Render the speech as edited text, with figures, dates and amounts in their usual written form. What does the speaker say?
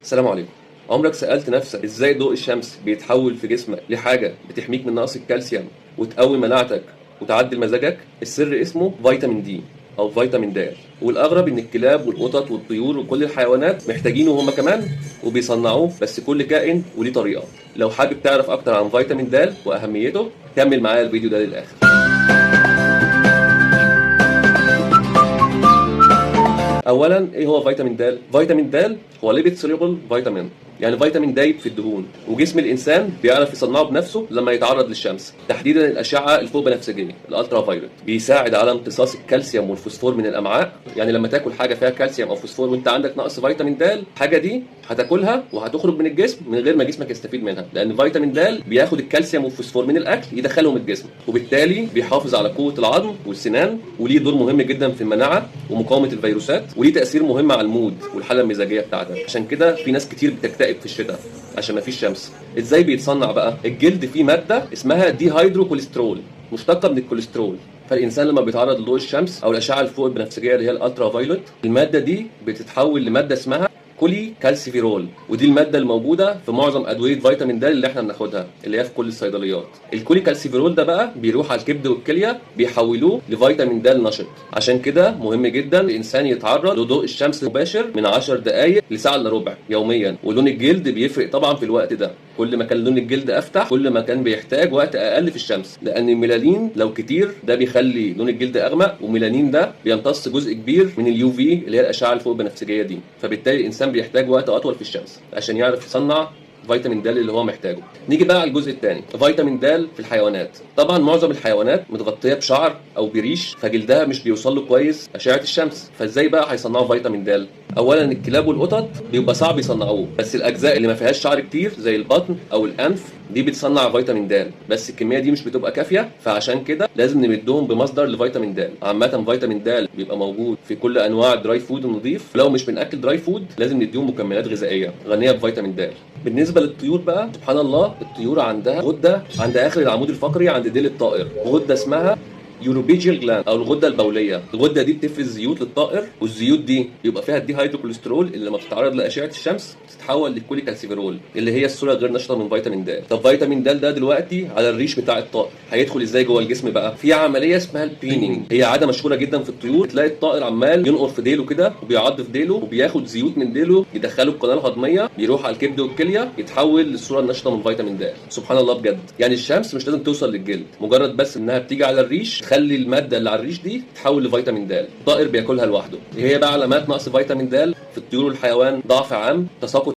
السلام عليكم. عمرك سألت نفسك ازاي ضوء الشمس بيتحول في جسمك لحاجة بتحميك من نقص الكالسيوم وتقوي مناعتك وتعدل مزاجك؟ السر اسمه فيتامين دي او فيتامين د. والاغرب ان الكلاب والقطط والطيور وكل الحيوانات محتاجينه هما كمان وبيصنعوه، بس كل كائن وليه طريقة. لو حابب تعرف اكتر عن فيتامين د واهميته كمل معايا الفيديو ده للاخر. اولا، ايه هو فيتامين د؟ فيتامين د هو ليبيد سوليبل فيتامين، يعني فيتامين دايب في الدهون، وجسم الانسان بيعرف يصنعه بنفسه لما يتعرض للشمس، تحديدا الاشعه الفوق بنفسجيه الالترا فايولت. بيساعد على امتصاص الكالسيوم والفوسفور من الامعاء، يعني لما تاكل حاجه فيها كالسيوم او فوسفور وانت عندك نقص فيتامين د، الحاجه دي هتاكلها وهتخرج من الجسم من غير ما جسمك يستفيد منها، لان فيتامين د بياخد الكالسيوم والفوسفور من الاكل يدخلهم الجسم، وبالتالي بيحافظ على قوه العظم والسنان، وليه دور مهم جدا في المناعه ومقاومه الفيروسات، وليه تاثير مهم على المود والحاله المزاجيه بتاعتك. عشان كده في ناس كتير بتكتئب في الشتاء عشان ما فيش شمس. ازاي بيتصنع بقى؟ الجلد فيه ماده اسمها دي هيدرو كوليسترول، مشتقه من الكوليسترول. فالانسان لما بيتعرض لضوء الشمس او الاشعه الفوق البنفسجيه اللي هي الالترا فايولت، الماده دي بتتحول لماده اسمها كولي كالسيفيرول، ودي الماده الموجوده في معظم ادويه فيتامين د اللي احنا بناخدها اللي هي في كل الصيدليات. الكولي كالسيفيرول ده بقى بيروح على الكبد والكليه بيحولوه لفيتامين د نشط. عشان كده مهم جدا الانسان يتعرض لضوء الشمس مباشر من 10 دقائق لساعه الا ربع يوميا. ولون الجلد بيفرق طبعا في الوقت ده، كل ما كان لون الجلد افتح كل ما كان بيحتاج وقت اقل في الشمس، لان الميلانين لو كتير ده بيخلي لون الجلد اغمق، والميلانين ده بيمتص جزء كبير من اليو في اللي هي الاشعه الفوق البنفسجيه دي، فبالتالي الانسان بيحتاج وقت اطول في الشمس عشان يعرف يصنع فيتامين د اللي هو محتاجه. نيجي بقى على الجزء الثاني، فيتامين د في الحيوانات. طبعا معظم الحيوانات متغطيه بشعر او بريش، فجلدها مش بيوصل له كويس اشعه الشمس، فازاي بقى هيصنعوا فيتامين د؟ اولا الكلاب والقطط بيبقى صعب يصنعوه، بس الاجزاء اللي ما فيهاش شعر كتير زي البطن او الانف دي بتصنع فيتامين د، بس الكميه دي مش بتبقى كافيه، فعشان كده لازم نمدهم بمصدر لفيتامين د. عامه فيتامين د بيبقى موجود في كل انواع الدراي فود النظيف، لو مش بناكل دراي فود لازم نديهم مكملات غذائيه غنيه بفيتامين د. بالنسبه للطيور بقى، سبحان الله الطيور عندها غده عند اخر العمود الفقري عند ديل الطائر، غده اسمها يوروبيجيال جلاند او الغده البوليه. الغده دي بتفرز زيوت للطائر، والزيوت دي بيبقى فيها الدي هيدروكوليسترول اللي لما بتتعرض لاشعه الشمس بتتحول للكولي كالسيفيرول اللي هي الصوره غير نشطه من فيتامين د. طب فيتامين د ده دلوقتي على الريش بتاع الطائر هيدخل ازاي جوه الجسم بقى؟ في عمليه اسمها البريننج، هي عاده مشهوره جدا في الطيور، تلاقي الطائر عمال ينقر في ديله كده وبيعض في ديله وبياخد زيوت من ديله يدخله القناه الهضميه، بيروح على الكبد والكليه يتحول للصوره النشطه من فيتامين د. سبحان الله بجد، يعني الشمس مش لازم توصل للجلد، مجرد بس انها بتيجي على الريش تخلي الماده اللي على الريش دي تتحول لفيتامين د، الطائر بياكلها لوحده. هي بقى علامات نقص فيتامين د في الطيور والحيوان: ضعف عام، تساقط